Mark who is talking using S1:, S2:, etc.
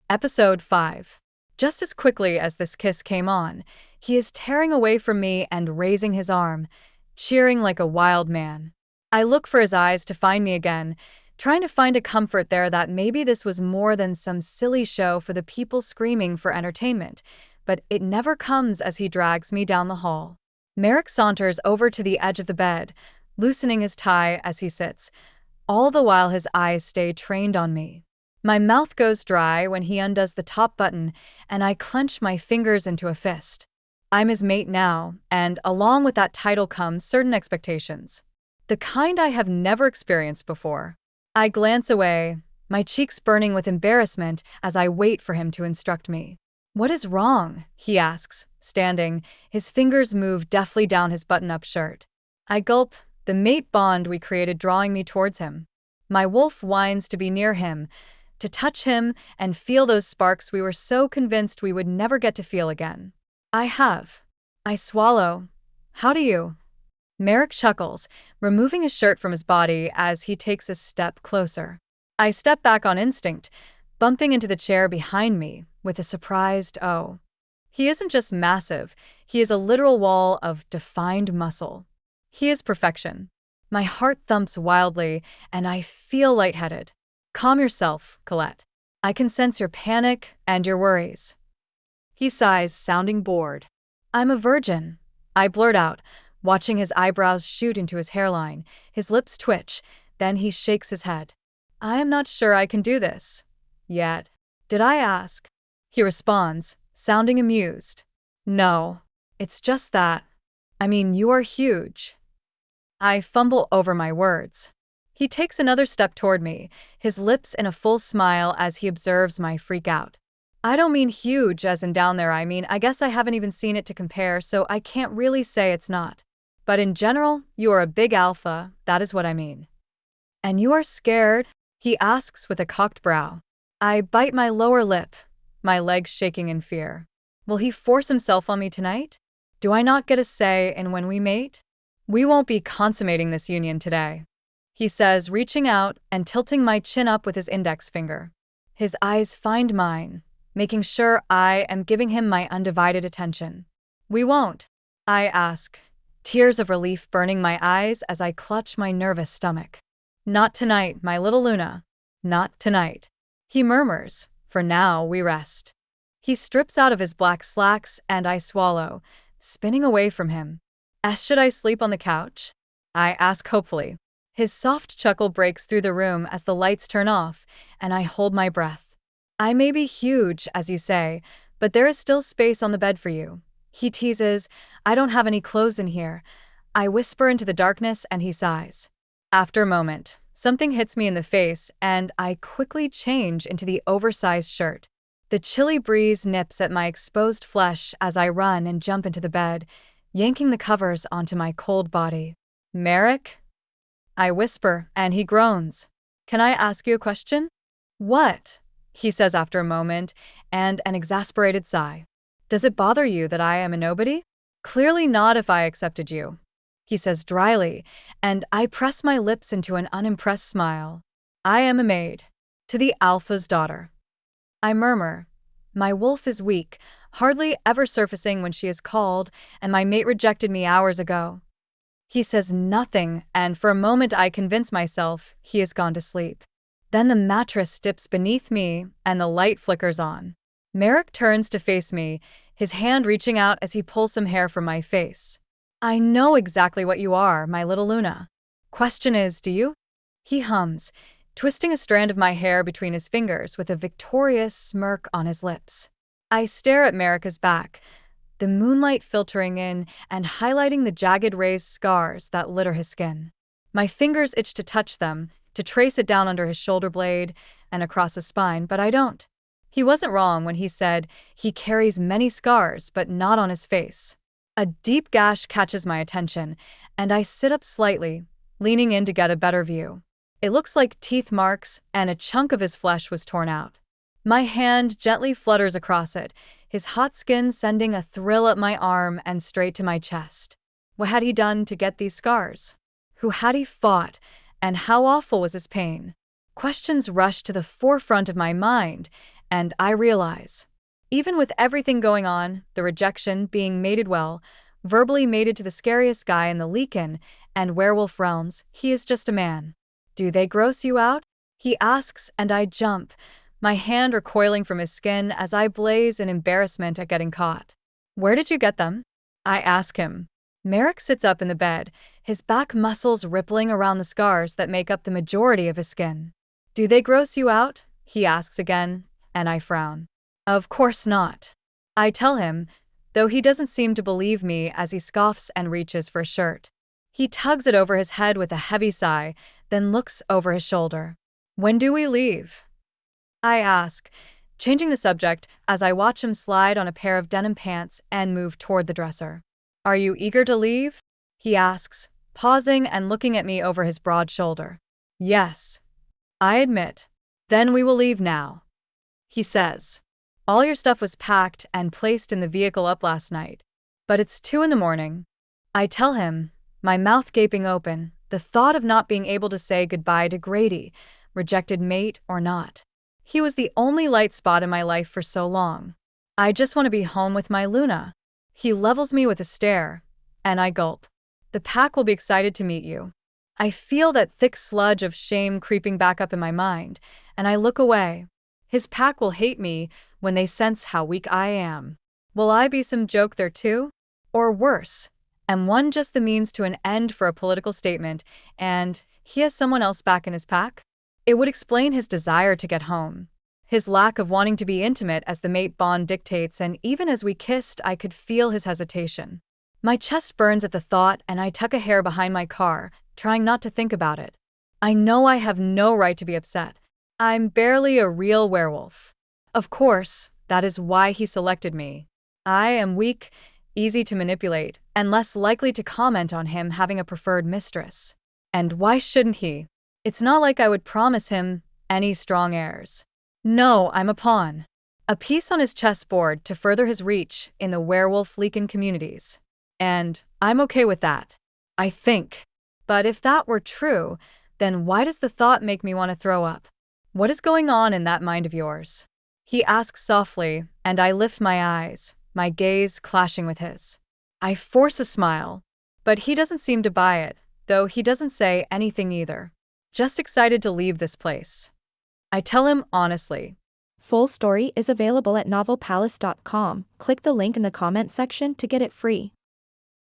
S1: Episode 5. Just as quickly as this kiss came on, he is tearing away from me and raising his arm, cheering like a wild man. I look for his eyes to find me again, trying to find a comfort there that maybe this was more than some silly show for the people screaming for entertainment, but it never comes as he drags me down the hall. Merikh saunters over to the edge of the bed, loosening his tie as he sits, all the while his eyes stay trained on me. My mouth goes dry when he undoes the top button, and I clench my fingers into a fist. I'm his mate now, and along with that title comes certain expectations. The kind I have never experienced before. I glance away, my cheeks burning with embarrassment as I wait for him to instruct me. "What is wrong?" he asks, standing, his fingers move deftly down his button-up shirt. I gulp, the mate bond we created drawing me towards him. My wolf whines to be near him, to touch him and feel those sparks we were so convinced we would never get to feel again. I swallow. "How do you?" Merikh chuckles, removing his shirt from his body as he takes a step closer. I step back on instinct, bumping into the chair behind me with a surprised "oh." He isn't just massive, he is a literal wall of defined muscle. He is perfection. My heart thumps wildly, and I feel lightheaded. "Calm yourself, Colette. I can sense your panic and your worries." He sighs, sounding bored. "I'm a virgin," I blurt out, watching his eyebrows shoot into his hairline, his lips twitch, then he shakes his head. "I am not sure I can do this. Yet." "Did I ask?" He responds, sounding amused. "No. It's just that. I mean, you are huge." I fumble over my words. He takes another step toward me, his lips in a full smile as he observes my freak out. "I don't mean huge as in down there, I guess I haven't even seen it to compare, so I can't really say it's not. But in general, you are a big alpha, that is what I mean." "And you are scared?" he asks with a cocked brow. I bite my lower lip, my legs shaking in fear. Will he force himself on me tonight? Do I not get a say in when we mate? "We won't be consummating this union today," he says, reaching out and tilting my chin up with his index finger. His eyes find mine, making sure I am giving him my undivided attention. "We won't?" I ask, tears of relief burning my eyes as I clutch my nervous stomach. "Not tonight, my little Luna. Not tonight," he murmurs. "For now, we rest." He strips out of his black slacks and I swallow, spinning away from him. Should I sleep on the couch?" I ask hopefully. His soft chuckle breaks through the room as the lights turn off, and I hold my breath. "I may be huge, as you say, but there is still space on the bed for you." He teases, "I don't have any clothes in here." I whisper into the darkness and he sighs. After a moment, something hits me in the face and I quickly change into the oversized shirt. The chilly breeze nips at my exposed flesh as I run and jump into the bed, yanking the covers onto my cold body. "Merikh?" I whisper, and he groans. "Can I ask you a question?" "What?" he says after a moment, and an exasperated sigh. "Does it bother you that I am a nobody?" "Clearly not if I accepted you," he says dryly, and I press my lips into an unimpressed smile. "I am a maid. To the Alpha's daughter." I murmur. My wolf is weak, hardly ever surfacing when she is called, and my mate rejected me hours ago. He says nothing, and for a moment I convince myself he has gone to sleep. Then the mattress dips beneath me, and the light flickers on. Merikh turns to face me, his hand reaching out as he pulls some hair from my face. "I know exactly what you are, my little Luna. Question is, do you?" He hums, twisting a strand of my hair between his fingers with a victorious smirk on his lips. I stare at Merikh's back, the moonlight filtering in and highlighting the jagged raised scars that litter his skin. My fingers itch to touch them, to trace it down under his shoulder blade and across his spine, but I don't. He wasn't wrong when he said he carries many scars, but not on his face. A deep gash catches my attention, and I sit up slightly, leaning in to get a better view. It looks like teeth marks, and a chunk of his flesh was torn out. My hand gently flutters across it, his hot skin sending a thrill up my arm and straight to my chest. What had he done to get these scars? Who had he fought, and how awful was his pain? Questions rushed to the forefront of my mind, and I realize, even with everything going on, the rejection, being mated well, verbally mated to the scariest guy in the Lycan and werewolf realms, he is just a man. Do they gross you out? He asks, and I jump, my hand recoiling from his skin as I blaze in embarrassment at getting caught. Where did you get them? I ask him. Merikh sits up in the bed, his back muscles rippling around the scars that make up the majority of his skin. Do they gross you out? He asks again, and I frown. Of course not. I tell him, though he doesn't seem to believe me as he scoffs and reaches for a shirt. He tugs it over his head with a heavy sigh, then looks over his shoulder. When do we leave? I ask, changing the subject as I watch him slide on a pair of denim pants and move toward the dresser. Are you eager to leave? He asks, pausing and looking at me over his broad shoulder. Yes. I admit. Then we will leave now. He says. All your stuff was packed and placed in the vehicle up last night. But it's 2 a.m. I tell him, my mouth gaping open, the thought of not being able to say goodbye to Grady, rejected mate or not. He was the only light spot in my life for so long. I just want to be home with my Luna. He levels me with a stare, and I gulp. The pack will be excited to meet you. I feel that thick sludge of shame creeping back up in my mind, and I look away. His pack will hate me when they sense how weak I am. Will I be some joke there too? Or worse, am one just the means to an end for a political statement, and he has someone else back in his pack? It would explain his desire to get home, his lack of wanting to be intimate as the mate bond dictates, and even as we kissed, I could feel his hesitation. My chest burns at the thought, and I tuck a hair behind my car, trying not to think about it. I know I have no right to be upset. I'm barely a real werewolf. Of course, that is why he selected me. I am weak, easy to manipulate, and less likely to comment on him having a preferred mistress. And why shouldn't he? It's not like I would promise him any strong heirs. No, I'm a pawn. A piece on his chessboard to further his reach in the werewolf Lycan communities. And I'm okay with that. I think. But if that were true, then why does the thought make me want to throw up? What is going on in that mind of yours? He asks softly, and I lift my eyes, my gaze clashing with his. I force a smile, but he doesn't seem to buy it, though he doesn't say anything either. Just excited to leave this place. I tell him honestly.
S2: Full story is available at novelpalace.com. Click the link in the comment section to get it free.